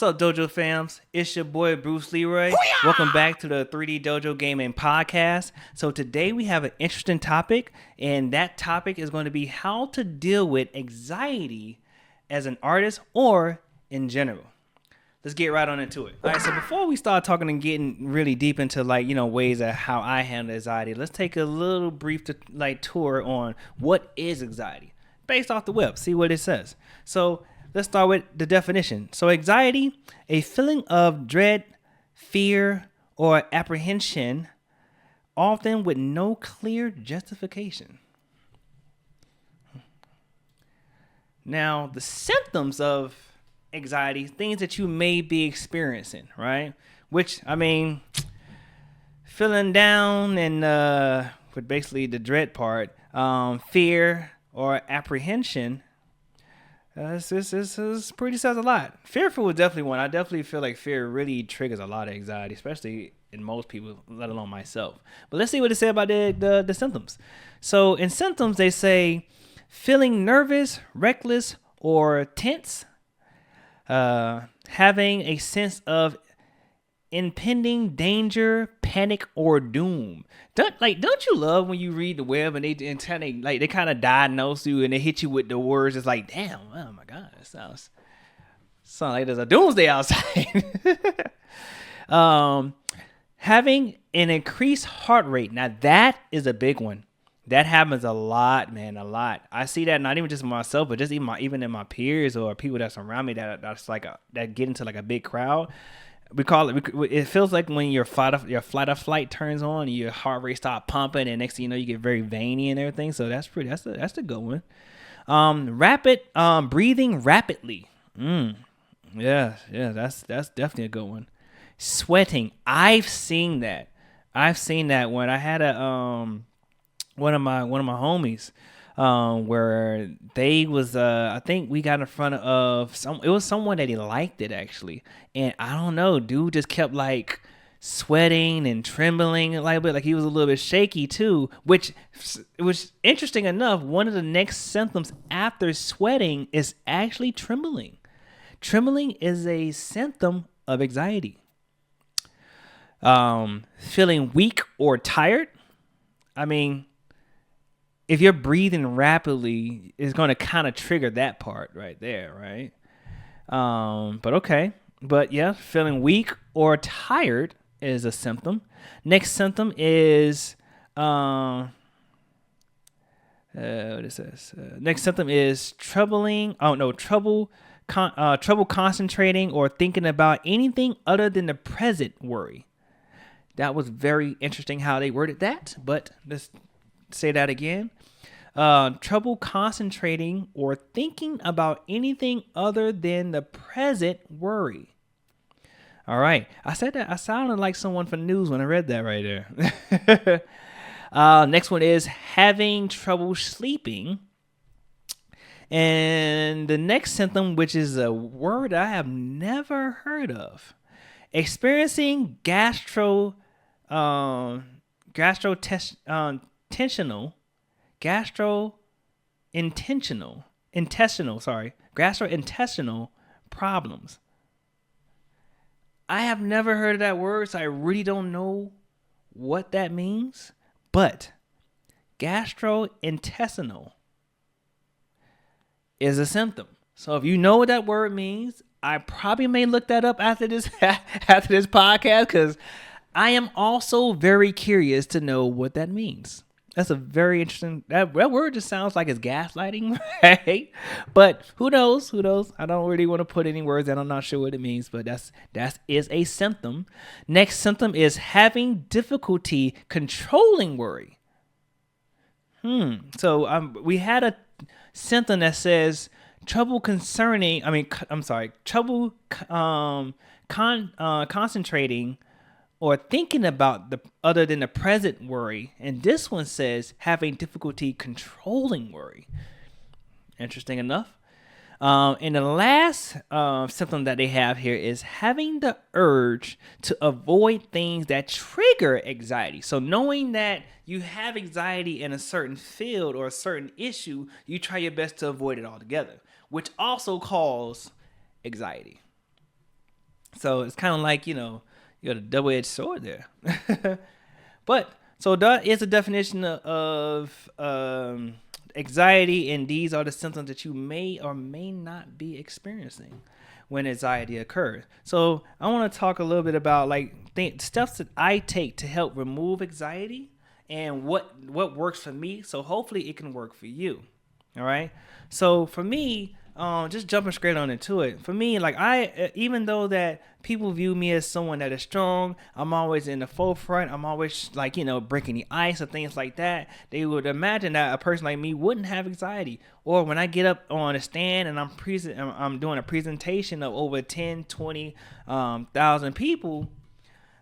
What's up, Dojo fams? It's your boy, Bruce Leroy. Booyah! Welcome back to the 3D Dojo Gaming Podcast. So today we have an interesting topic, and that topic is going to be how to deal with anxiety as an artist or in general. Let's get right on into it. All right, so before we start talking and getting really deep into ways of how I handle anxiety, let's take a little brief tour on what is anxiety based off the web. See what it says. So let's start with the definition. So anxiety, a feeling of dread, fear, or apprehension, often with no clear justification. Now, the symptoms of anxiety, things that you may be experiencing, right? Which, feeling down and with basically the dread part, fear or apprehension, this pretty says a lot. Fearful is definitely one. I definitely feel like fear really triggers a lot of anxiety, especially in most people, let alone myself. But let's see what it says about the symptoms. So in symptoms, they say feeling nervous, reckless, or tense, having a sense of impending danger, panic, or doom. Don't you love when you read the web and they kind of diagnose you and they hit you with the words? It's like, damn, oh my god, it sounds like there's a doomsday outside. Having an increased heart rate. Now that is a big one. That happens a lot, man, a lot. I see that not even just myself, but just even in my peers or people that's around me that get into like a big crowd. We call it. It feels like when your flight or flight turns on, your heart rate starts pumping, and next thing you know, you get very veiny and everything. So that's a good one. Rapid breathing rapidly. Yeah, that's definitely a good one. Sweating. I've seen that when I had one of my homies. Where they was I think we got in front of it was someone that he liked it actually, and I don't know, dude just kept like sweating and trembling a little bit, like he was a little bit shaky too, which was interesting enough. One of the next symptoms after sweating is actually trembling. Trembling is a symptom of anxiety. Feeling weak or tired. If you're breathing rapidly, it's going to kind of trigger that part right there, right? But okay. But yeah, feeling weak or tired is a symptom. Next symptom is what it says. Next symptom is trouble concentrating or thinking about anything other than the present worry. That was very interesting how they worded that, but let's say that again. Trouble concentrating or thinking about anything other than the present worry. All right. I said that. I sounded like someone from the news when I read that right there. Next one is having trouble sleeping. And the next symptom, which is a word I have never heard of, experiencing gastrointestinal problems. I have never heard of that word, so I really don't know what that means. But gastrointestinal is a symptom. So if you know what that word means, I probably may look that up after this podcast, because I am also very curious to know what that means. That's a very interesting. That word just sounds like it's gaslighting, right? But who knows? I don't really want to put any words that I'm not sure what it means, but that is a symptom. Next symptom is having difficulty controlling worry. So we had symptom that says trouble concentrating or thinking about the other than the present worry. And this one says having difficulty controlling worry. Interesting enough. And the last symptom that they have here is having the urge to avoid things that trigger anxiety. So knowing that you have anxiety in a certain field or a certain issue, you try your best to avoid it altogether, which also causes anxiety. So it's kind of like, you got a double-edged sword there. But so that is a definition of anxiety, and these are the symptoms that you may or may not be experiencing when anxiety occurs. So I want to talk a little bit about steps that I take to help remove anxiety and what works for me. So hopefully it can work for you. All right. So for me, just jumping straight on into it. For me, even though that people view me as someone that is strong, I'm always in the forefront. I'm always breaking the ice or things like that. They would imagine that a person like me wouldn't have anxiety. Or when I get up on a stand and I'm doing a presentation of over 10, 20,000 people,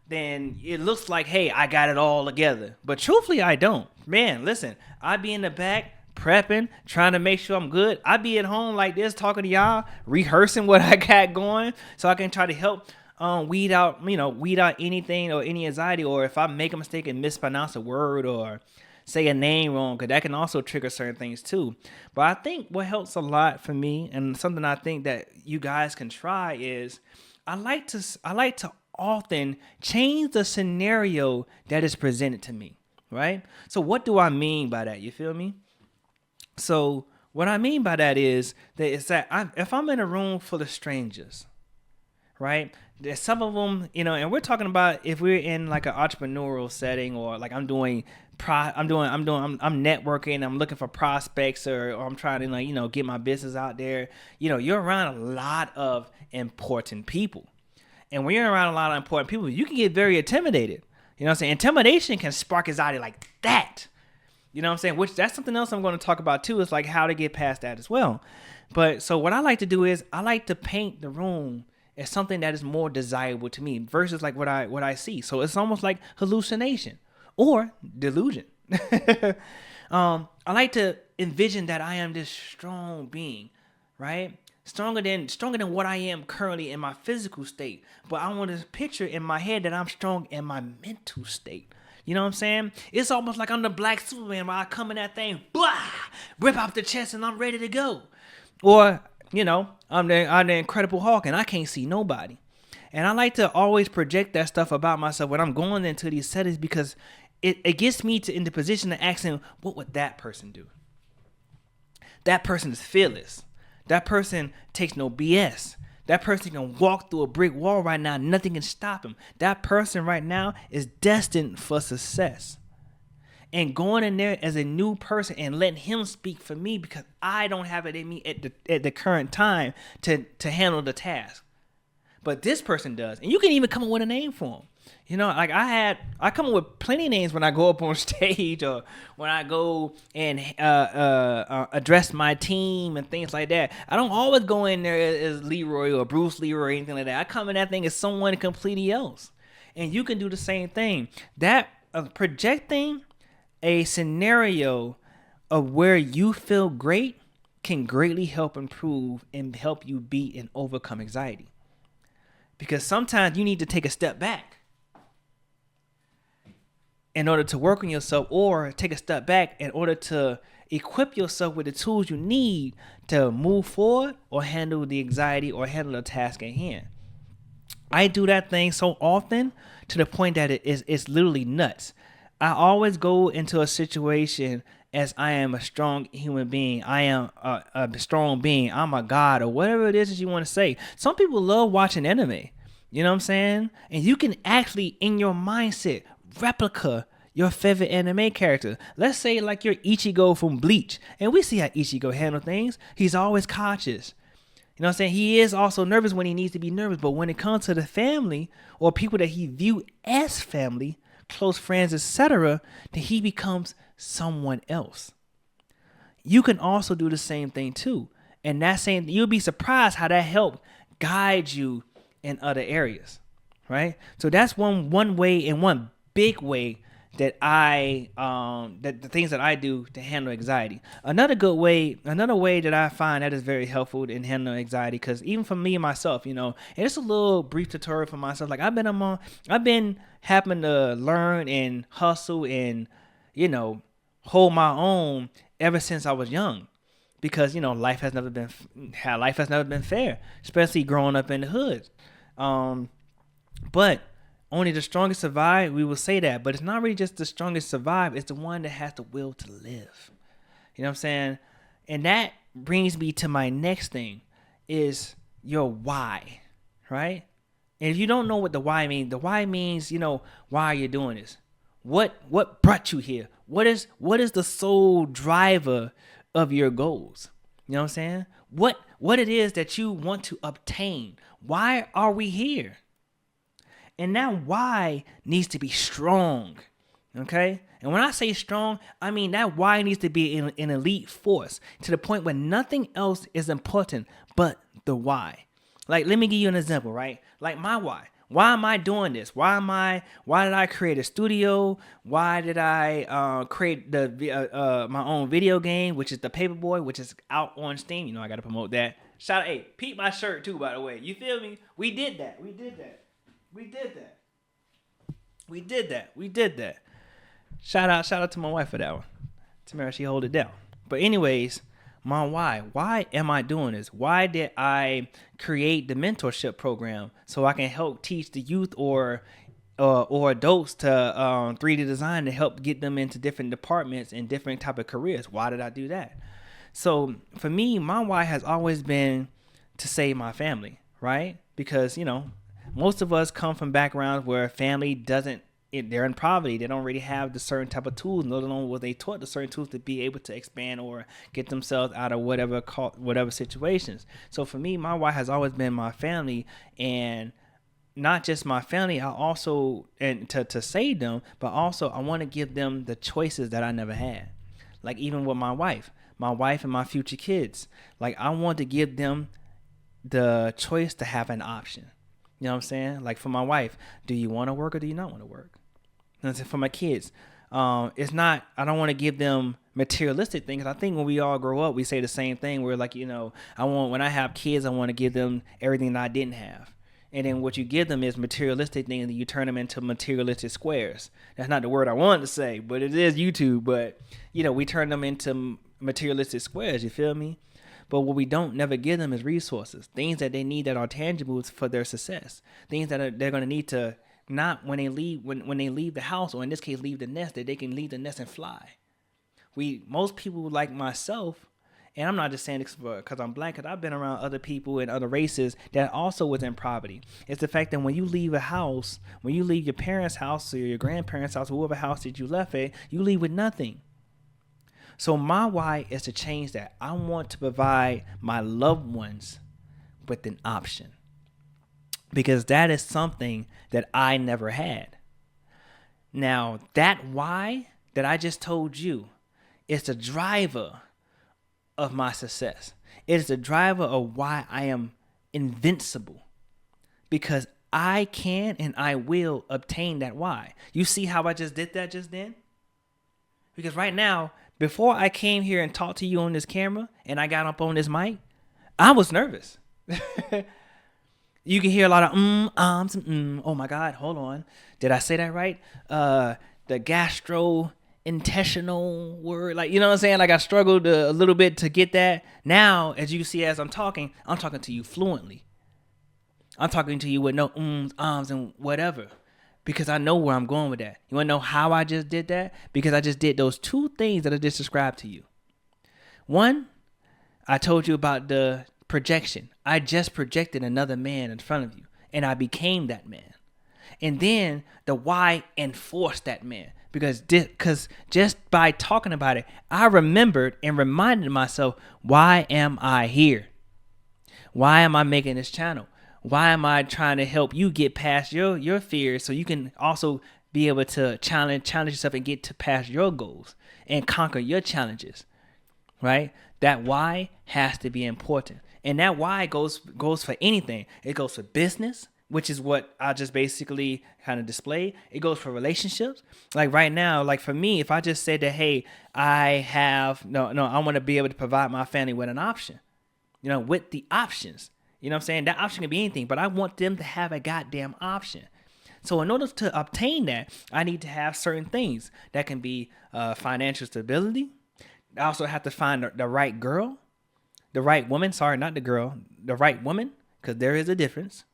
then it looks like, hey, I got it all together. But truthfully, I don't. Man, listen, I be in the back prepping, trying to make sure I'm good. I be at home like this, talking to y'all, rehearsing what I got going, so I can try to help weed out anything or any anxiety, or if I make a mistake and mispronounce a word or say a name wrong, because that can also trigger certain things too. But I think what helps a lot for me, and something I think that you guys can try, is I like to often change the scenario that is presented to me, right? So what do I mean by that? You feel me? So what I mean by that is that if I'm in a room full of strangers, right? There's some of them, and we're talking about if we're in like an entrepreneurial setting, or like I'm networking, I'm looking for prospects, or I'm trying to get my business out there. You're around a lot of important people. And when you're around a lot of important people, you can get very intimidated. You know what I'm saying? Intimidation can spark anxiety like that. You know what I'm saying? Which that's something else I'm going to talk about too, is like how to get past that as well. But so what I like to do is I like to paint the room as something that is more desirable to me versus like what I see. So it's almost like hallucination or delusion. I like to envision that I am this strong being, right? Stronger than what I am currently in my physical state. But I want to picture in my head that I'm strong in my mental state. You know what I'm saying? It's almost like I'm the Black Superman, where I come in that thing, blah, rip out the chest, and I'm ready to go. Or, I'm the Incredible Hulk, and I can't see nobody. And I like to always project that stuff about myself when I'm going into these settings, because it gets me in the position to ask him, what would that person do? That person is fearless. That person takes no BS. That person can walk through a brick wall right now. Nothing can stop him. That person right now is destined for success. And going in there as a new person and letting him speak for me, because I don't have it in me at the current time to handle the task. But this person does. And you can even come up with a name for him. I come up with plenty of names when I go up on stage, or when I go and address my team and things like that. I don't always go in there as Leroy or Bruce Lee or anything like that. I come in that thing as someone completely else. And you can do the same thing. That projecting a scenario of where you feel great can greatly help improve and help you beat and overcome anxiety. Because sometimes you need to take a step back in order to work on yourself, or take a step back in order to equip yourself with the tools you need to move forward or handle the anxiety or handle the task at hand. I do that thing so often to the point that it's literally nuts. I always go into a situation as I am a strong human being. I am a strong being. I'm a god, or whatever it is that you want to say. Some people love watching anime. You know what I'm saying? And you can actually, in your mindset, replica your favorite anime character. Let's say like you're Ichigo from Bleach. And we see how Ichigo handle things. He's always cautious. You know what I'm saying? He is also nervous when he needs to be nervous. But when it comes to the family, or people that he view as family, close friends, etc., then he becomes someone else. you can also do the same thing too. And that same, you'll be surprised how that helped guide you in other areas, right? So that's one way and one big way that that the things that I do to handle anxiety. Another way that I find that is very helpful in handling anxiety, because even for me myself, and it's a little brief tutorial for myself. Like I've been having to learn and hustle and hold my own ever since I was young, because life has never been fair, especially growing up in the hood. But only the strongest survive, we will say that, but it's not really just the strongest survive, it's the one that has the will to live. You know what I'm saying? And that brings me to my next thing, is your why, right? And if you don't know what the why means, why are you doing this? What brought you here? What is the sole driver of your goals? You know what I'm saying? What it is that you want to obtain? Why are we here? And that why needs to be strong, okay? And when I say strong, I mean that why needs to be an elite force, to the point where nothing else is important but the why. Like, let me give you an example, right? Like my why. Why am I doing this? Why did I create a studio? Why did I create my own video game, which is the Paperboy, which is out on Steam? I got to promote that. Shout out, hey, peep my shirt too, by the way. You feel me? We did that. Shout out to my wife for that one. Tamara, she hold it down. But anyways, my why. Why am I doing this? Why did I create the mentorship program? So I can help teach the youth or adults to 3D design, to help get them into different departments and different type of careers. Why did I do that? So for me, my why has always been to save my family, right? Because, most of us come from backgrounds where family they're in poverty. They don't really have the certain type of tools, let alone what they taught the certain tools to be able to expand or get themselves out of whatever situations. So for me, my why has always been my family, and not just my family. I also, and to save them, but also I want to give them the choices that I never had. Like even with my wife and my future kids, like I want to give them the choice to have an option. You know what I'm saying? Like for my wife, do you want to work or do you not want to work? And for my kids, it's not, I don't want to give them materialistic things. I think when we all grow up, we say the same thing. We're like, when I have kids, I want to give them everything that I didn't have. And then what you give them is materialistic things, and you turn them into materialistic squares. That's not the word I wanted to say, but it is YouTube. But, we turn them into materialistic squares. You feel me? But what we don't never give them is resources, things that they need that are tangible for their success, things that they're going to need to, not when they leave the house, or in this case leave the nest, that they can leave the nest and fly. Most people like myself, and I'm not just saying this because I'm black, because I've been around other people and other races that also was in poverty. It's the fact that when you leave a house, when you leave your parents' house or your grandparents' house, whoever house that you left at, you leave with nothing. So my why is to change that. I want to provide my loved ones with an option, because that is something that I never had. Now, that why that I just told you is the driver of my success. It is the driver of why I am invincible, because I can and I will obtain that why. You see how I just did that just then? Because right now, before I came here and talked to you on this camera and I got up on this mic, I was nervous. You can hear a lot of ums, and oh my God, hold on. Did I say that right? The gastrointestinal word, like, you know what I'm saying? Like I struggled a little bit to get that. Now, as you see, as I'm talking to you fluently. I'm talking to you with no ums, and whatever. Because I know where I'm going with that. You want to know how I just did that? Because I just did those two things that I just described to you. One, I told you about the projection. I just projected another man in front of you, and I became that man. And then the why enforced that man. Because just by talking about it, I remembered and reminded myself, why am I here? Why am I making this channel? Why am I trying to help you get past your fears, so you can also be able to challenge yourself and get to past your goals and conquer your challenges? right? That why has to be important. And that why goes for anything. It goes for business, which is what I just basically kind of display. It goes for relationships. Like right now, like for me, if I just said that, hey, I want to be able to provide my family with an option, with the options. You know what I'm saying? That option can be anything, but I want them to have a goddamn option. So in order to obtain that, I need to have certain things. That can be financial stability. I also have to find the right girl, the right woman. Sorry, not the girl, the right woman, because there is a difference.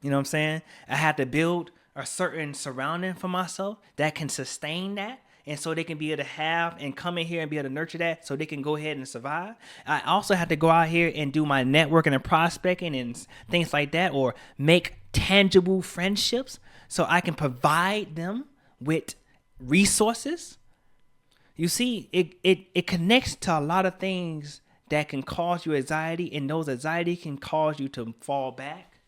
You know what I'm saying? I have to build a certain surrounding for myself that can sustain that. And so they can be able to have and come in here and be able to nurture that so they can go ahead and survive. I also have to go out here and do my networking and prospecting and things like that, or make tangible friendships so I can provide them with resources. You see, it connects to a lot of things that can cause you anxiety, and those anxiety can cause you to fall back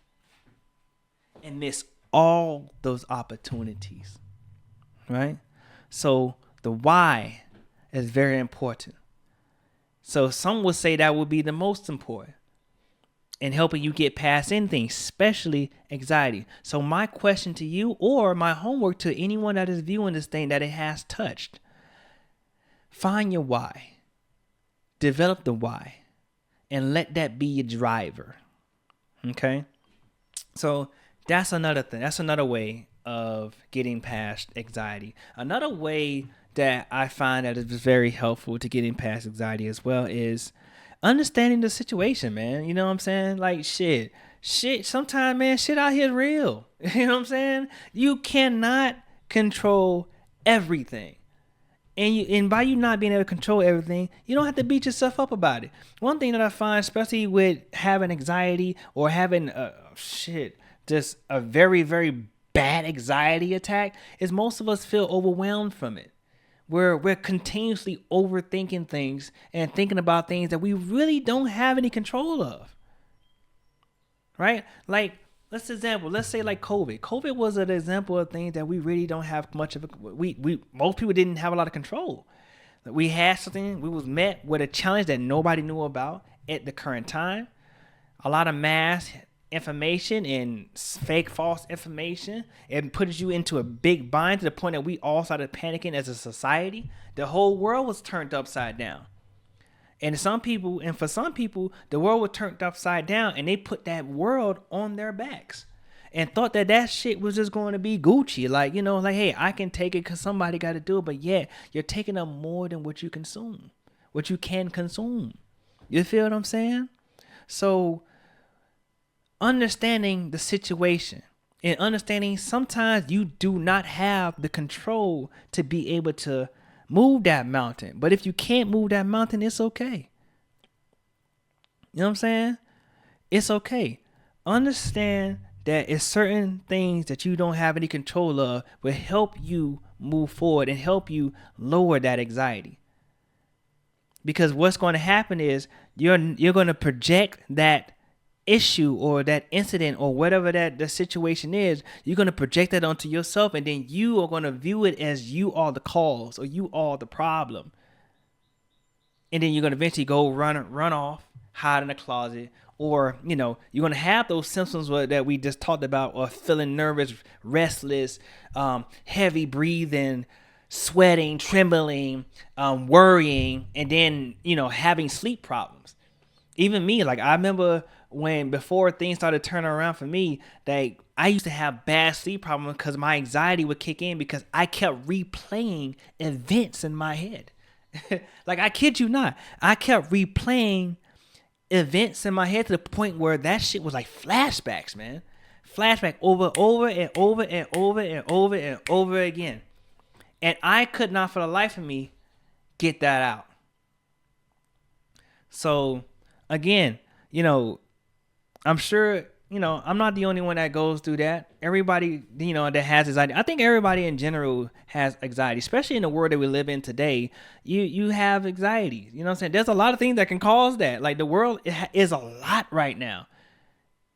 and miss all those opportunities, right? So the why is very important. So some would say that would be the most important in helping you get past anything, especially anxiety. So my question to you, or my homework to anyone that is viewing this thing that it has touched, find your why, develop the why, and let that be your driver. Okay? So that's another thing. That's another way of getting past anxiety. Another way that I find that is very helpful to getting past anxiety as well is understanding the situation, man. You know what I'm saying? Like shit, sometimes, man, shit out here is real. You know what I'm saying? You cannot control everything. And by you not being able to control everything, you don't have to beat yourself up about it. One thing that I find, especially with having anxiety or having just a very, very bad anxiety attack, is most of us feel overwhelmed from it. We're continuously overthinking things and thinking about things that we really don't have any control of. Right? Like, let's say like COVID. COVID was an example of things that we really don't have much of. Most people didn't have a lot of control. We had something. We was met with a challenge that nobody knew about at the current time. A lot of mass information and fake false information. It puts you into a big bind to the point that we all started panicking as a society. The whole world was turned upside down. And for some people, the world was turned upside down, and they put that world on their backs and thought that shit was just going to be Gucci. Like, hey, I can take it because somebody got to do it. But yeah, you're taking up more than what you can consume. You feel what I'm saying? So understanding the situation and understanding sometimes you do not have the control to be able to move that mountain. But if you can't move that mountain, it's okay. You know what I'm saying? It's okay. Understand that it's certain things that you don't have any control of will help you move forward and help you lower that anxiety. Because what's going to happen is you're going to project that issue or that incident or whatever that the situation is. You're going to project that onto yourself, and then you are going to view it as you are the cause or you are the problem. And then you're going to eventually go run off, hide in a closet, or you're going to have those symptoms that we just talked about, or feeling nervous, restless, heavy breathing, sweating, trembling, worrying, and then having sleep problems. Even me, like I remember before things started turning around for me, that I used to have bad sleep problems because my anxiety would kick in because I kept replaying events in my head. Like, I kid you not, I kept replaying events in my head to the point where that shit was like flashbacks, man. Flashback over and over and over and over and over again. And I could not for the life of me get that out. So again, I'm sure, I'm not the only one that goes through that. Everybody, that has anxiety. I think everybody in general has anxiety, especially in the world that we live in today. You have anxiety. You know what I'm saying? There's a lot of things that can cause that. Like, the world is a lot right now.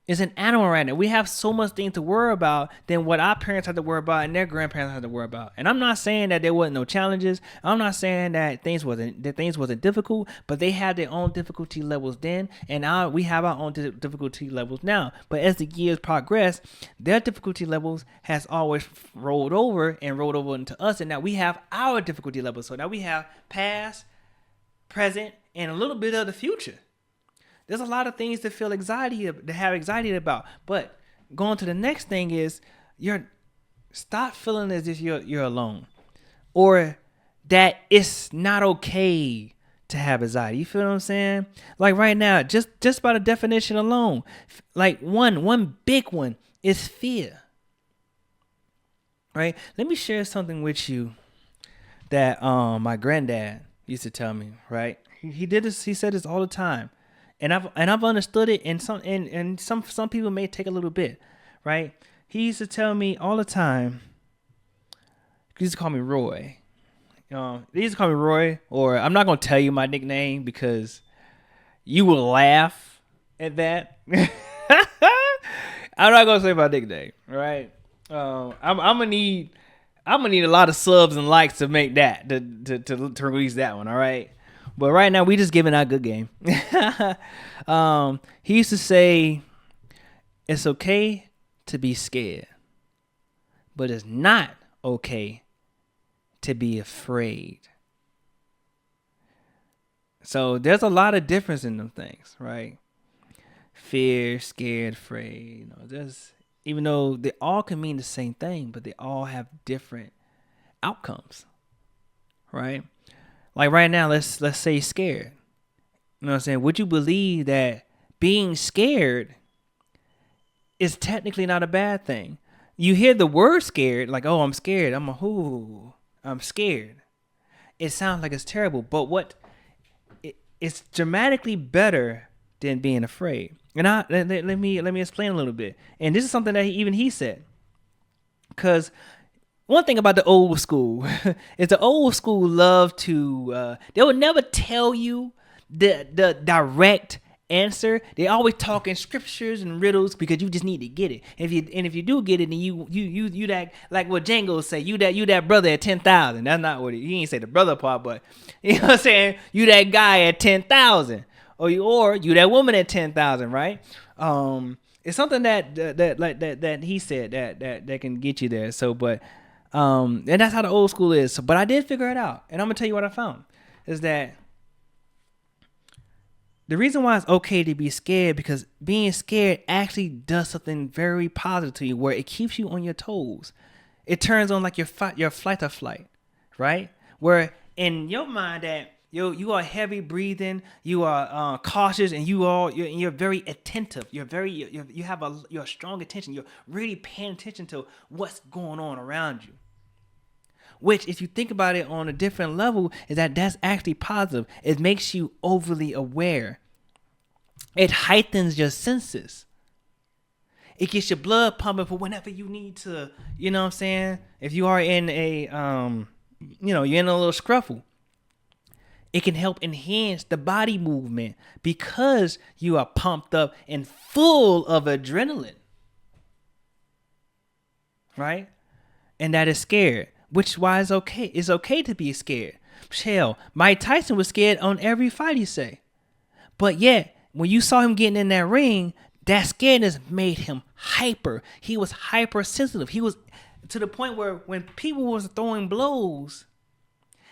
is an animal right now. We have so much things to worry about than what our parents had to worry about and their grandparents had to worry about. And I'm not saying that there wasn't no challenges. I'm not saying that things wasn't difficult, but they had their own difficulty levels then, and now we have our own difficulty levels now. But as the years progress, their difficulty levels has always rolled over into us, and now we have our difficulty levels. So now we have past, present, and a little bit of the future. There's a lot of things to have anxiety about. But going to the next thing is stop feeling as if you're alone, or that it's not okay to have anxiety. You feel what I'm saying? Like right now, just by the definition alone, like one big one is fear. Right? Let me share something with you that my granddad used to tell me. Right? He did this. He said this all the time. And I've understood it, and some people may take a little bit, right? He used to tell me all the time. He used to call me Roy. They used to call me Roy, or I'm not gonna tell you my nickname because you will laugh at that. I'm not gonna say my nickname, right? I'm gonna need a lot of subs and likes to make that to release that one, all right? But right now, we just giving out good game. He used to say, it's okay to be scared, but it's not okay to be afraid. So there's a lot of difference in them things, right? Fear, scared, afraid. Even though they all can mean the same thing, but they all have different outcomes, right? Like right now, let's say scared. You know what I'm saying? Would you believe that being scared is technically not a bad thing? You hear the word scared, like, oh, I'm scared. I'm scared. It sounds like it's terrible, but it's dramatically better than being afraid. And let me explain a little bit. And this is something that he said. Because one thing about the old school is the old school love to, they would never tell you the direct answer. They always talk in scriptures and riddles because you just need to get it. If you do get it, then you that, like what Django say, you that brother at 10,000. That's not what he ain't say the brother part, but you know what I'm saying? You that guy at 10,000, or you that woman at 10,000, right? It's something that he said that can get you there. So, but. And that's how the old school is. So, but I did figure it out. And I'm going to tell you what I found. Is that the reason why it's okay to be scared, because being scared actually does something very positive to you, where it keeps you on your toes. It turns on like your flight or flight, right? Where in your mind that you are heavy breathing, you are cautious, and you're very attentive. You have a strong attention. You're really paying attention to what's going on around you. Which, if you think about it on a different level, is that's actually positive. It makes you overly aware. It heightens your senses. It gets your blood pumping for whenever you need to, you know what I'm saying? If you are in a, you're in a little scruffle, it can help enhance the body movement because you are pumped up and full of adrenaline. Right? And that is scared. Which is why it's okay. It's okay to be scared. Hell, Mike Tyson was scared on every fight, he say. But yet, when you saw him getting in that ring, that scaredness made him hyper. He was hypersensitive. He was to the point where when people was throwing blows,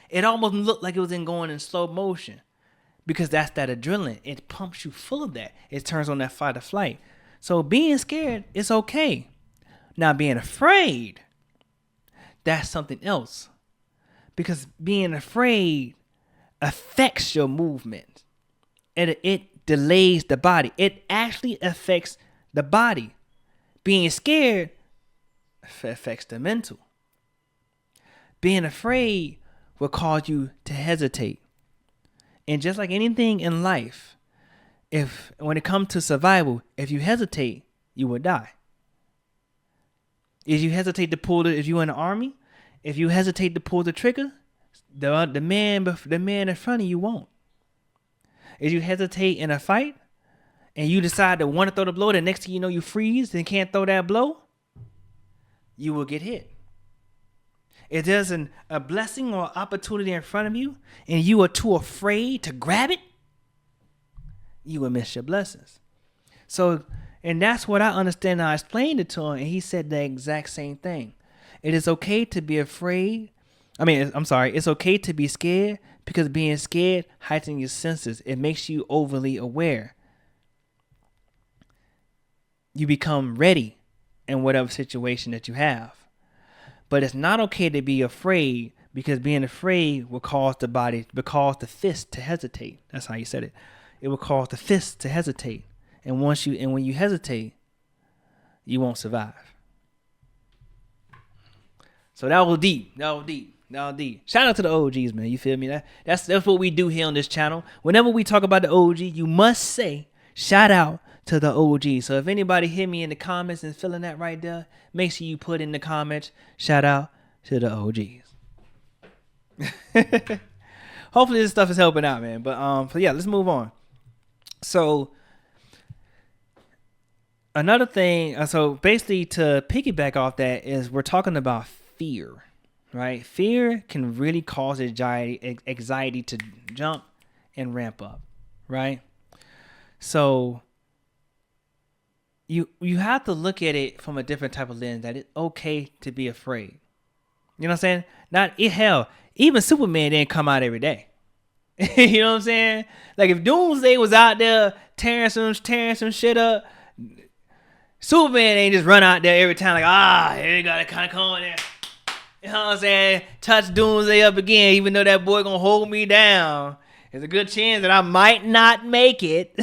it almost looked like it was going in slow motion. Because that's that adrenaline. It pumps you full of that. It turns on that fight or flight. So being scared is okay. Now being afraid, that's something else. Because being afraid affects your movement. And it delays the body. It actually affects the body. Being scared affects the mental. Being afraid will cause you to hesitate. And just like anything in life, when it comes to survival, if you hesitate, you will die. If you hesitate to if you're in the army, if you hesitate to pull the trigger, the man in front of you won't. If you hesitate in a fight, and you decide to want to throw the blow, the next thing you know you freeze and can't throw that blow, you will get hit. If there's a blessing or opportunity in front of you and you are too afraid to grab it, you will miss your blessings. So, and that's what I understand. I explained it to him, and he said the exact same thing. It is okay to be afraid. It's okay to be scared, because being scared heightens your senses. It makes you overly aware. You become ready in whatever situation that you have. But it's not okay to be afraid, because being afraid will cause the fist to hesitate. That's how you said it. It will cause the fist to hesitate. And when you hesitate, you won't survive. So that was deep. Shout out to the OGs, man. You feel me? That's what we do here on this channel. Whenever we talk about the OG, you must say shout out to the OG. So if anybody hit me in the comments and feeling that right there, make sure you put in the comments, shout out to the OGs. Hopefully this stuff is helping out, man. But yeah, let's move on. So another thing, so basically to piggyback off that is we're talking about fear, right? Fear can really cause anxiety to jump and ramp up, right? So you have to look at it from a different type of lens, that it's okay to be afraid. You know what I'm saying? Hell, even Superman didn't come out every day. You know what I'm saying? Like if Doomsday was out there tearing some shit up, Superman ain't just run out there every time like, here you gotta kind of come in there. You know what I'm saying? Touch Doomsday up again, even though that boy gonna hold me down. There's a good chance that I might not make it.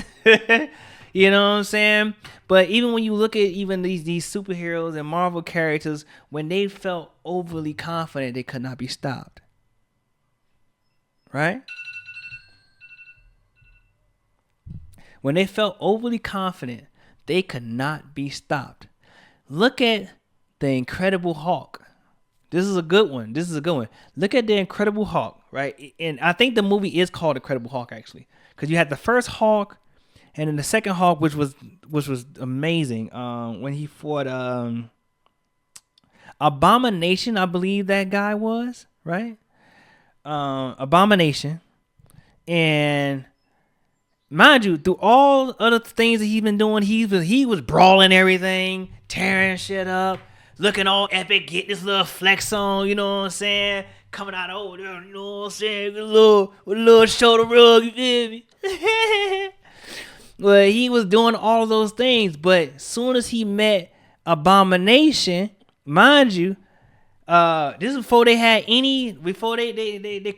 You know what I'm saying? But even when you look at even these superheroes and Marvel characters, when they felt overly confident, they could not be stopped. Right? When they felt overly confident, they could not be stopped. Look at the Incredible Hulk. This is a good one. Look at the Incredible Hulk, right? And I think the movie is called Incredible Hulk, actually, because you had the first Hulk, and then the second Hulk, which was amazing. When he fought Abomination, I believe that guy was, right? Abomination, and mind you, through all other things that he's been doing, he was brawling everything, tearing shit up, looking all epic, get this little flex on, you know what I'm saying? Coming out over there, you know what I'm saying? With a little shoulder rug, you feel me? Well, he was doing all of those things, but as soon as he met Abomination, mind you, this is before they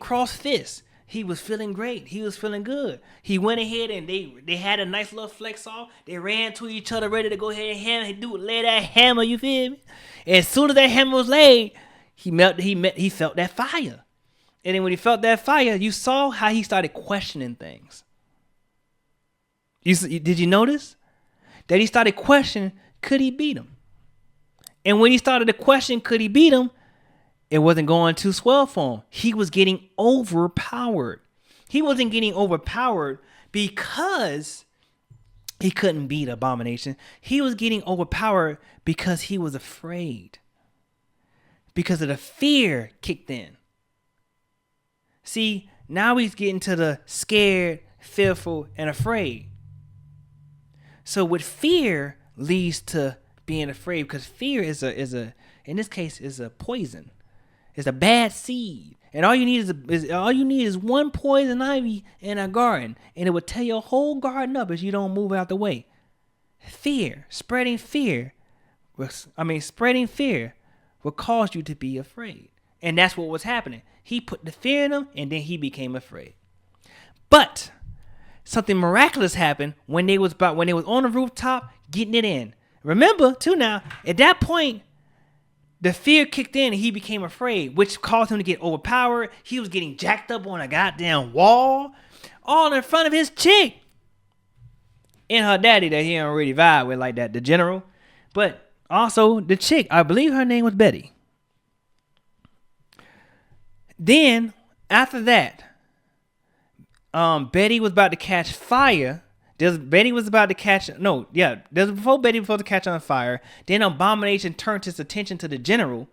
crossed fists. He was feeling great. He was feeling good. He went ahead and they had a nice little flex off. They ran to each other, ready to go ahead and lay that hammer. You feel me? And as soon as that hammer was laid, he felt that fire. And then when he felt that fire, you saw how he started questioning things. Did you notice that he started questioning, could he beat him? And when he started to question, could he beat him? It wasn't going too swell for him. He was getting overpowered. He wasn't getting overpowered because he couldn't beat Abomination. He was getting overpowered because he was afraid. Because of the fear kicked in. See, now he's getting to the scared, fearful, and afraid. So with fear leads to being afraid, because fear is in this case is a poison. It's a bad seed, and all you need is one poison ivy in a garden, and it will tear your whole garden up if you don't move out the way. Spreading fear will cause you to be afraid, and that's what was happening. He put the fear in him, and then he became afraid. But something miraculous happened when they was on the rooftop getting it in. Remember, too, now at that point, the fear kicked in and he became afraid, which caused him to get overpowered. He was getting jacked up on a goddamn wall, all in front of his chick and her daddy that he don't really vibe with like that, the general, but also the chick. I believe her name was Betty. Then after that, Betty was about to catch fire Betty was about to catch. No, yeah. Before Betty was supposed to catch on fire. Then Abomination turned his attention to the general,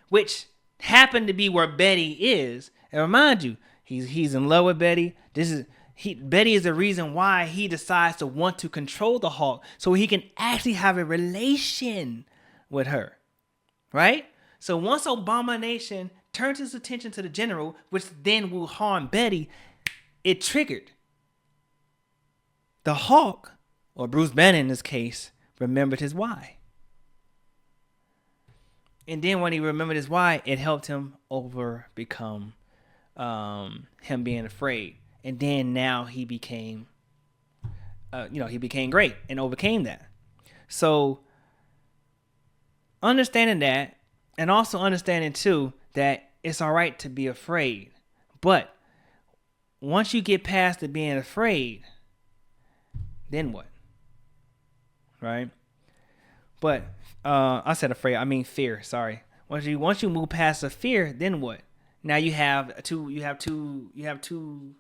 which happened to be where Betty is. And remind you, he's in love with Betty. Betty is the reason why he decides to want to control the Hawk, so he can actually have a relation with her, right? So once Abomination turns his attention to the general, which then will harm Betty, it triggered. The Hawk, or Bruce Banner in this case, remembered his why. And then when he remembered his why, it helped him overcome him being afraid. And then now he became, he became great and overcame that. So understanding that, and also understanding too that it's all right to be afraid, but once you get past the being afraid, then what? Right? But I said afraid. I mean fear. Sorry. Once you move past the fear, then what? Now you have two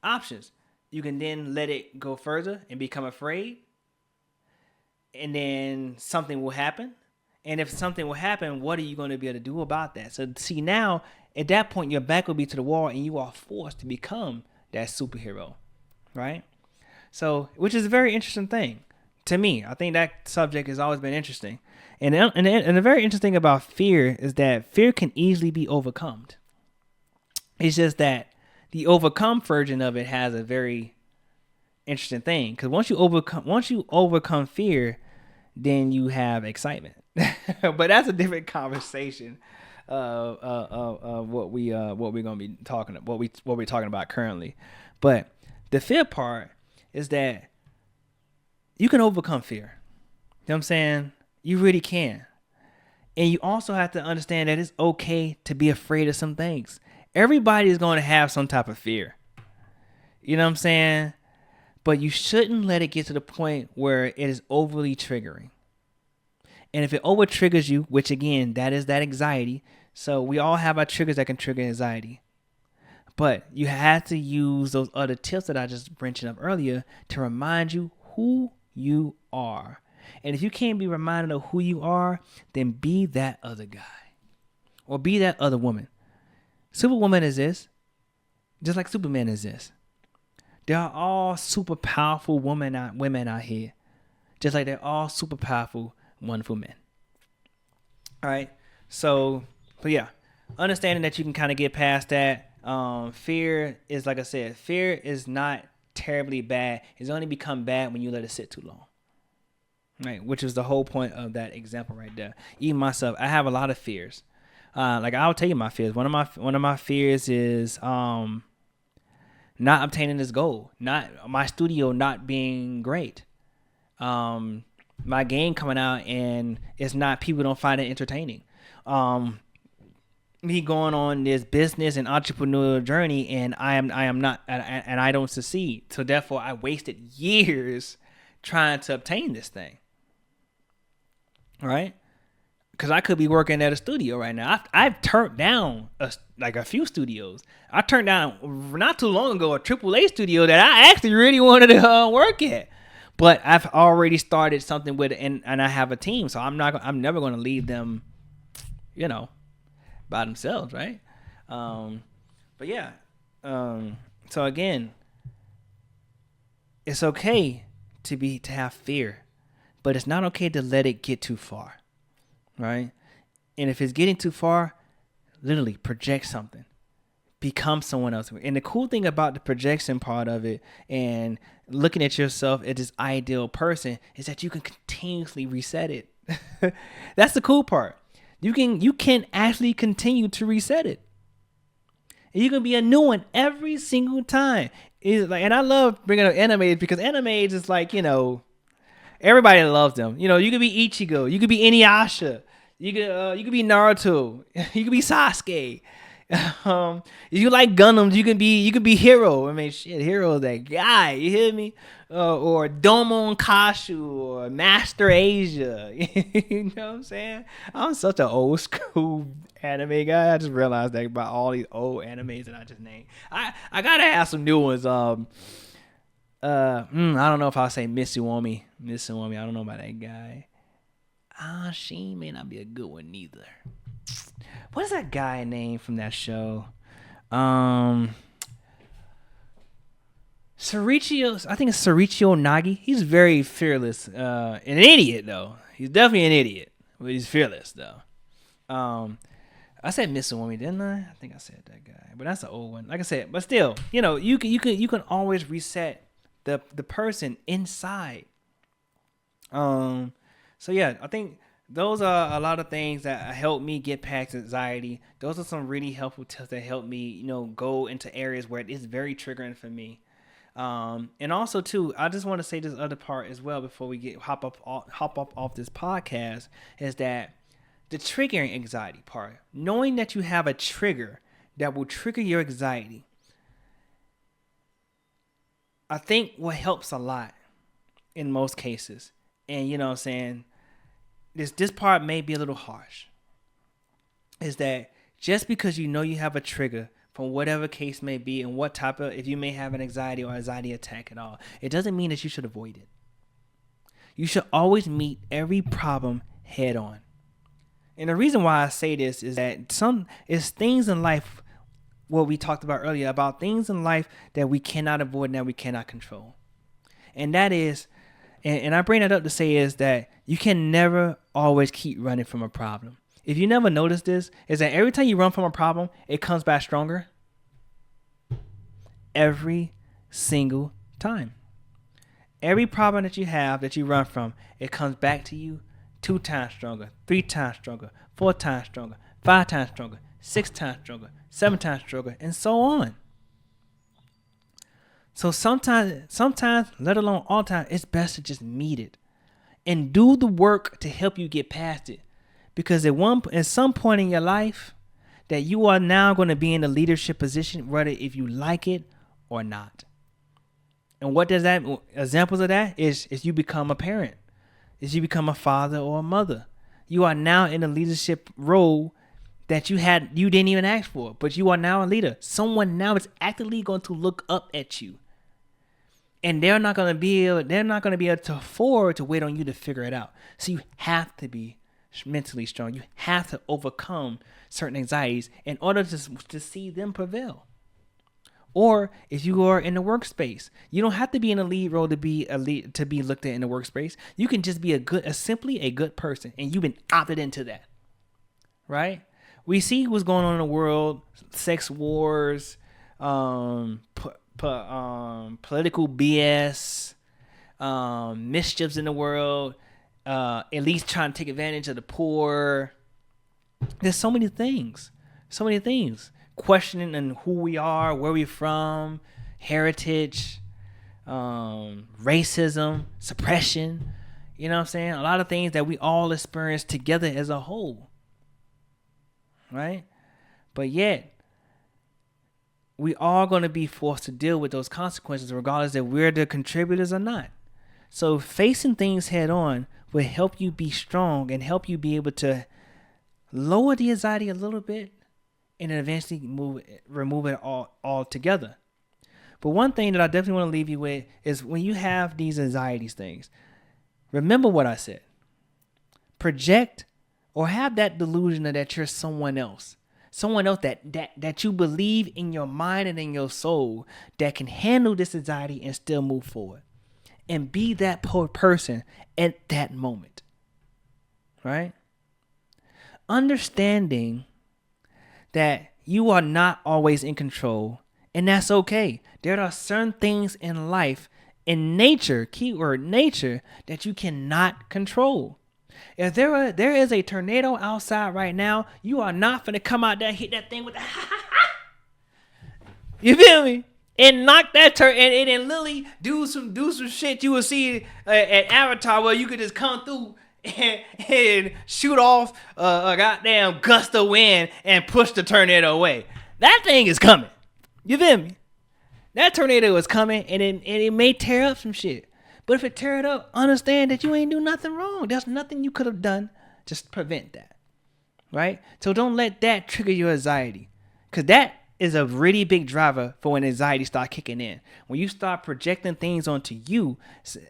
options. You can then let it go further and become afraid, and then something will happen. And if something will happen, what are you going to be able to do about that? So see, now at that point, your back will be to the wall, and you are forced to become that superhero, right? So, which is a very interesting thing to me. I think that subject has always been interesting. And the very interesting thing about fear is that fear can easily be overcome. It's just that the overcome version of it has a very interesting thing. Because once you overcome fear, then you have excitement. But that's a different conversation. What we're gonna be talking about, what we're talking about currently. But the fear part is that you can overcome fear. You know what I'm saying? You really can. And you also have to understand that it's okay to be afraid of some things. Everybody is going to have some type of fear. You know what I'm saying? But you shouldn't let it get to the point where it is overly triggering. And if it over triggers you, which again, that is that anxiety. So we all have our triggers that can trigger anxiety. But you have to use those other tips that I just mentioned up earlier to remind you who you are. And if you can't be reminded of who you are, then be that other guy. Or be that other woman. Superwoman exists, just like Superman exists. There are all super powerful women out here, just like they're all super powerful, wonderful men. All right. So, but yeah, understanding that you can kind of get past that. Fear is, like I said, fear is not terribly bad. It's only become bad when you let it sit too long. Right, which is the whole point of that example right there. Even myself, I have a lot of fears. Like I'll tell you my fears. One of my fears is not obtaining this goal, not my studio not being great, my game coming out and it's not, people don't find it entertaining, me going on this business and entrepreneurial journey and I am not, and I don't succeed. So therefore, I wasted years trying to obtain this thing. Right? Because I could be working at a studio right now. I've turned down a few studios. I turned down not too long ago a AAA studio that I actually really wanted to work at. But I've already started something with it, and I have a team, so I'm never going to leave them, by themselves, right? But yeah. So again, it's okay to have fear, but it's not okay to let it get too far. Right? And if it's getting too far, literally project something. Become someone else. And the cool thing about the projection part of it and looking at yourself as this ideal person is that you can continuously reset it. That's the cool part. You can actually continue to reset it. And you can be a new one every single time. It's like, and I love bringing up animes because animes is like, everybody loves them. You could be Ichigo. You could be Inuyasha. You could be Naruto. You could be Sasuke. If you like Gundams, you could be Hero. I mean, shit, Hero is that guy. You hear me? Or Domon Kashu or Master Asia. You know what I'm saying? I'm such an old school anime guy. I just realized that about all these old animes that I just named. I gotta have some new ones. I don't know if I'll say Missy Womey. I don't know about that guy. She may not be a good one neither. What is that guy name from that show? Sorichio, I think it's Sorichio Nagi. He's very fearless. An idiot though. He's definitely an idiot, but he's fearless though. I said Mr. Woman, didn't I? I think I said that guy, but that's an old one. Like I said, but still, you can always reset the person inside. So yeah, I think those are a lot of things that help me get past anxiety. Those are some really helpful tips that help me, go into areas where it is very triggering for me. And also too, I just want to say this other part as well before we hop up off this podcast, is that the triggering anxiety part, knowing that you have a trigger that will trigger your anxiety, I think what helps a lot in most cases. And you know what I'm saying, this part may be a little harsh, is that just because you have a trigger from whatever case may be and what type of, if you may have an anxiety or anxiety attack at all, it doesn't mean that you should avoid it. You should always meet every problem head on. And the reason why I say this is that it's things in life, what we talked about earlier, about things in life that we cannot avoid and that we cannot control. And that is, and I bring that up to say is that you can never always keep running from a problem. If you never noticed this, is that every time you run from a problem, it comes back stronger. Every single time. Every problem that you have that you run from, it comes back to you 2 times stronger, 3 times stronger, 4 times stronger, 5 times stronger, 6 times stronger, 7 times stronger, and so on. So sometimes, let alone all time, it's best to just meet it and do the work to help you get past it. Because at some point in your life, that you are now going to be in a leadership position, whether if you like it or not. And what does that, examples of that is you become a parent, is you become a father or a mother. You are now in a leadership role that you didn't even ask for, but you are now a leader. Someone now is actively going to look up at you. And they're not going to be able to afford to wait on you to figure it out. So you have to be mentally strong. You have to overcome certain anxieties in order to see them prevail. Or if you are in the workspace, you don't have to be in a lead role to be looked at in the workspace. You can just be simply a good person, and you've been opted into that, right? We see what's going on in the world: sex wars, political BS, mischiefs in the world. At least trying to take advantage of the poor. There's so many things. Questioning and who we are, where we're from, heritage, racism, suppression. You know what I'm saying? A lot of things that we all experience together as a whole. Right? But yet, we are going to be forced to deal with those consequences regardless if we're the contributors or not. So facing things head on will help you be strong and help you be able to lower the anxiety a little bit and then eventually remove it all together. But one thing that I definitely want to leave you with is when you have these anxieties things, remember what I said. Project or have that delusion that you're someone else. Someone else that you believe in your mind and in your soul that can handle this anxiety and still move forward. And be that person at that moment, right? Understanding that you are not always in control, and that's okay. There are certain things in life, in nature, keyword nature, that you cannot control. If there is a tornado outside right now, you are not finna come out there and hit that thing with the You feel me? And knock that and literally do some shit you will see at Avatar where you could just come through and shoot off a goddamn gust of wind and push the tornado away. That thing is coming. You feel me? That tornado is coming and it may tear up some shit. But if it tear it up, understand that you ain't do nothing wrong. There's nothing you could have done to prevent that. Right? So don't let that trigger your anxiety. Because that is a really big driver for when anxiety start kicking in. When you start projecting things onto you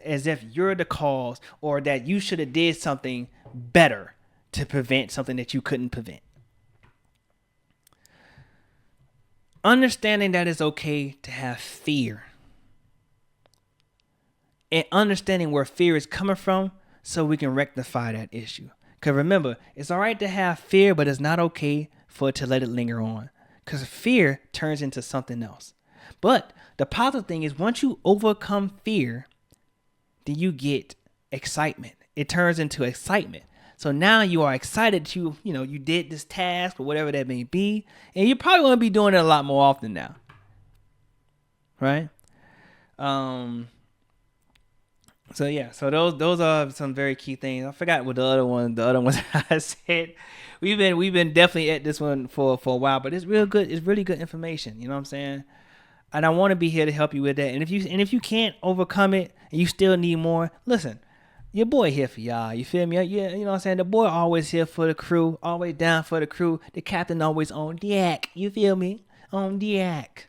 as if you're the cause or that you should have did something better to prevent something that you couldn't prevent. Understanding that it's okay to have fear. And understanding where fear is coming from so we can rectify that issue. Because remember, it's all right to have fear, but it's not okay for it to let it linger on. Because fear turns into something else. But the positive thing is once you overcome fear, then you get excitement. It turns into excitement. So now you are excited you did this task or whatever that may be. And you're probably going to be doing it a lot more often now. Right? So those are some very key things. I forgot what the other ones I said. We've been definitely at this one for a while, but it's real good. It's really good information. You know what I'm saying? And I want to be here to help you with that. And if you can't overcome it and you still need more, listen, your boy here for y'all. You feel me? Yeah, you know what I'm saying? The boy always here for the crew, always down for the crew. The captain always on deck. You feel me? On deck.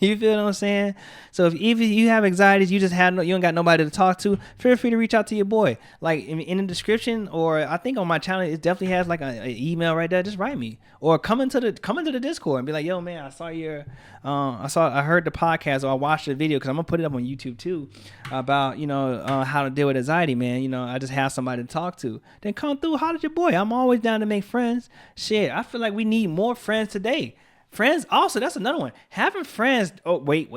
You feel what I'm saying? So if you have anxieties, you don't got nobody to talk to, feel free to reach out to your boy. Like in the description, or I think on my channel, it definitely has like an email right there. Just write me or come into the Discord and be like, yo man, I saw I heard the podcast or I watched the video because I'm gonna put it up on YouTube too about how to deal with anxiety, man. I just have somebody to talk to. Then come through, holler at your boy. I'm always down to make friends. Shit, I feel like we need more friends today. Friends, also, that's another one. Having friends. Oh, wait.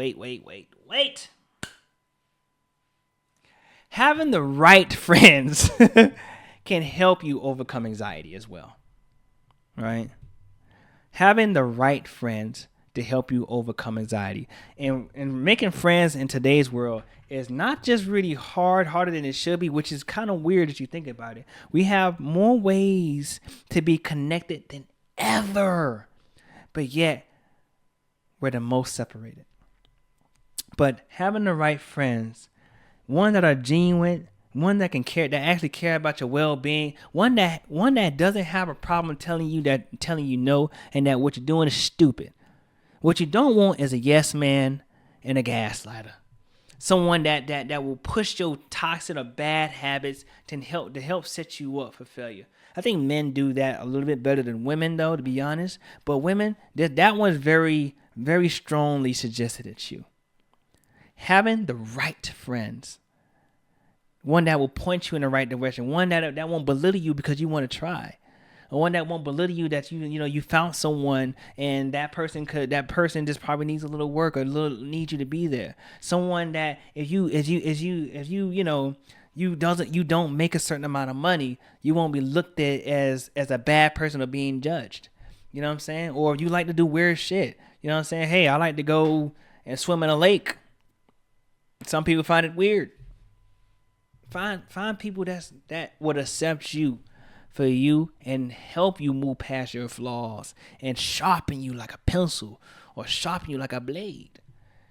Having the right friends can help you overcome anxiety as well. Right? Having the right friends to help you overcome anxiety. And making friends in today's world is not just really harder than it should be, which is kind of weird if you think about it. We have more ways to be connected than ever. But yet, we're the most separated. But having the right friends, one that are genuine, one that actually care about your well-being, one that doesn't have a problem telling you no, and that what you're doing is stupid. What you don't want is a yes man and a gaslighter. Someone that will push your toxic or bad habits to help set you up for failure. I think men do that a little bit better than women, though, to be honest. But women, that one's very, very strongly suggested at you. Having the right friends, one that will point you in the right direction, one that won't belittle you because you want to try, or one that won't belittle you that you found someone and that person just probably needs a little work or needs you to be there. Someone that if you don't make a certain amount of money, you won't be looked at as a bad person or being judged. You know what I'm saying? Or if you like to do weird shit, you know what I'm saying? Hey, I like to go and swim in a lake. Some people find it weird. Find people that would accept you for you and help you move past your flaws and sharpen you like a pencil or sharpen you like a blade.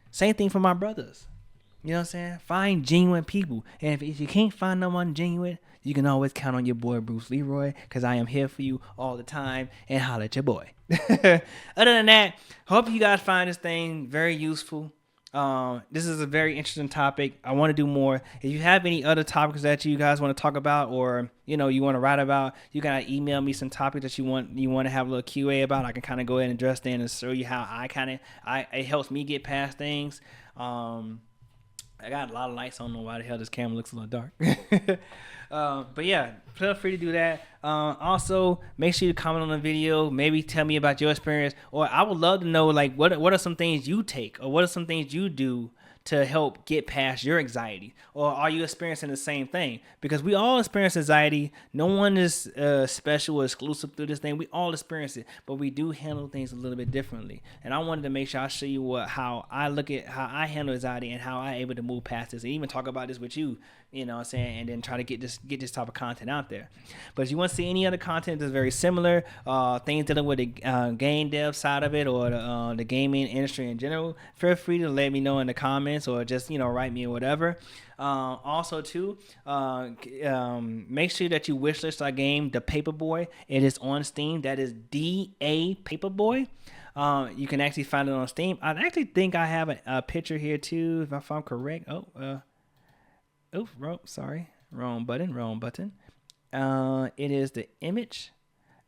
Same thing for my brothers. You know what I'm saying? Find genuine people. And if you can't find no one genuine, you can always count on your boy Bruce Leroy, because I am here for you all the time, and holla at your boy. Other than that, hope you guys find this thing very useful. This is a very interesting topic. I want to do more. If you have any other topics that you guys want to talk about, or you want to write about, you can email me some topics that you want to have a little QA about. I can kind of go ahead and address them and show you how it helps me get past things. I got a lot of lights. I don't know why the hell this camera looks a little dark. But yeah, feel free to do that. Also, make sure you comment on the video. Maybe tell me about your experience. Or I would love to know, like, what are some things you take? Or what are some things you do to help get past your anxiety? Or are you experiencing the same thing? Because we all experience anxiety. No one is special or exclusive through this thing. We all experience it, but we do handle things a little bit differently. And I wanted to make sure I show you how I look at how I handle anxiety and how I'm able to move past this, and even talk about this with you. You know what I'm saying? And then try to get this type of content out there. But if you want to see any other content that's very similar, things dealing with the game dev side of it, or the gaming industry in general, feel free to let me know in the comments, or just write me or whatever. Also too, make sure that you wishlist our game, The Paperboy. It is on Steam. That is DA Paperboy. You can actually find it on Steam. I actually think I have a picture here too, if I'm correct. Wrong button. It is the image.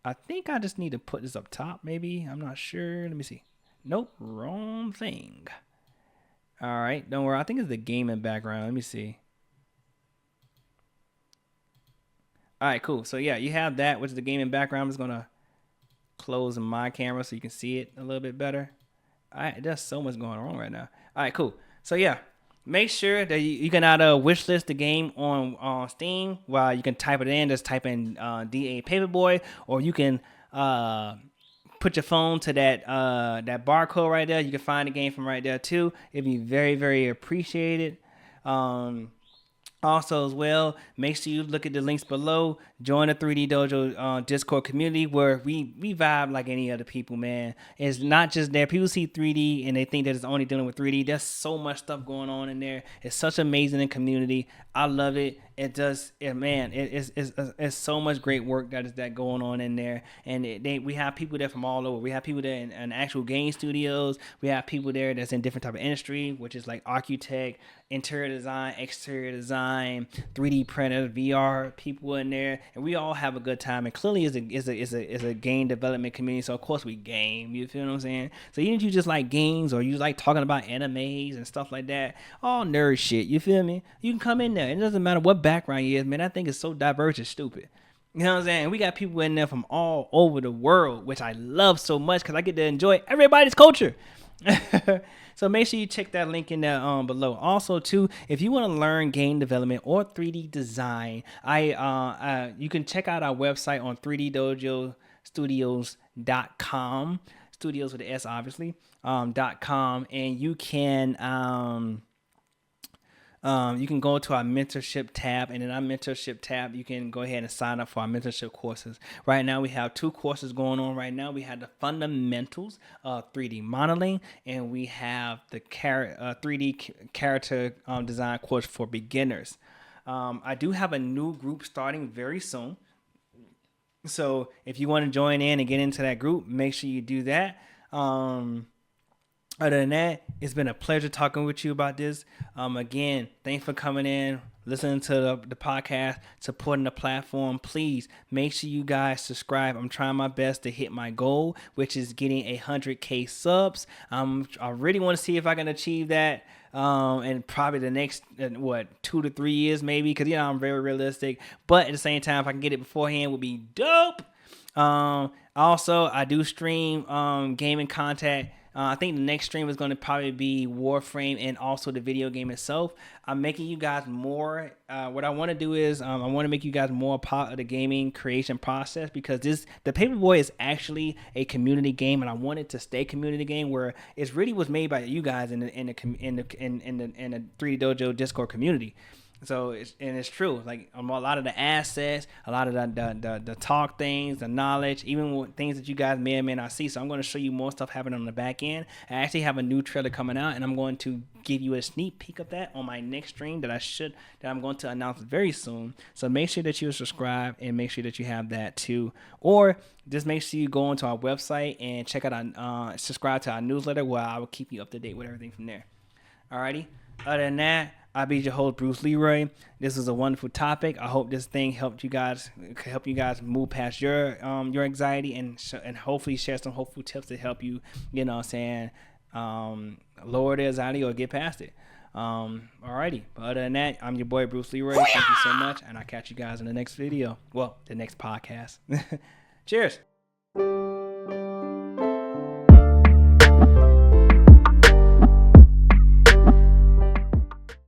I think I just need to put this up top, maybe. I'm not sure. Let me see. Nope, wrong thing. All right, don't worry. I think it's the gaming background. Let me see. All right, cool. So yeah, you have that, which is the gaming background. I'm just gonna close my camera so you can see it a little bit better. All right, there's so much going on right now. All right, cool. So yeah, make sure that you can either wishlist the game on Steam, while you can type it in. Just type in DA Paperboy, or you can put your phone to that barcode right there. You can find the game from right there too. It'd be very, very appreciated. Also, as well, make sure you look at the links below. Join the 3D Dojo Discord community, where we vibe like any other people, man. It's not just there. People see 3D and they think that it's only dealing with 3D. There's so much stuff going on in there. It's such amazing community. I love it. It's so much great work that is going on in there. And we have people there from all over. We have people there in actual game studios. We have people there that's in different type of industry, which is like architect, interior design, exterior design, 3D printer, VR people in there, and we all have a good time. And clearly, is a game development community, so of course we game. You feel what I'm saying? So even if you just like games, or you like talking about animes and stuff like that, all nerd shit. You feel me? You can come in there. It doesn't matter what background you is, man. I think it's so diverse, it's stupid. You know what I'm saying? We got people in there from all over the world, which I love so much because I get to enjoy everybody's culture. So make sure you check that link in there below. Also, too, if you want to learn game development or 3D design, you can check out our website on 3ddojostudios.com. Studios with the S, obviously. .com, and you can go to our mentorship tab, and in our mentorship tab, you can go ahead and sign up for our mentorship courses. Right now, we have 2 courses going on right now. We have the fundamentals of 3D modeling, and we have the 3D character design course for beginners. I do have a new group starting very soon. So if you want to join in and get into that group, make sure you do that. Other than that, it's been a pleasure talking with you about this. Again, thanks for coming in, listening to the podcast, supporting the platform. Please make sure you guys subscribe. I'm trying my best to hit my goal, which is getting 100K subs. I really want to see if I can achieve that in probably the next 2 to 3 years, maybe, because I'm very realistic. But at the same time, if I can get it beforehand, would be dope. Also, I do stream gaming content. I think the next stream is going to probably be Warframe and also the video game itself. I'm making you guys more. What I want to do is I want to make you guys more part of the gaming creation process, because the Paperboy is actually a community game, and I want it to stay community game where it really was made by you guys in the 3D Dojo Discord community. So it's true. Like a lot of the assets, a lot of the talk things, the knowledge, even things that you guys may or may not see. So I'm going to show you more stuff happening on the back end. I actually have a new trailer coming out, and I'm going to give you a sneak peek of that on my next stream that I'm going to announce very soon. So make sure that you subscribe, and make sure that you have that too. Or just make sure you go onto our website and check out subscribe to our newsletter, where I will keep you up to date with everything from there. Alrighty. Other than that, I'll be your host, Bruce Leroy. This was a wonderful topic. I hope this thing helped you guys move past your anxiety, and hopefully share some hopeful tips to help you, lower the anxiety or get past it. Alrighty. But other than that, I'm your boy, Bruce Leroy. Thank you so much, and I'll catch you guys in the next video. Well, the next podcast. Cheers.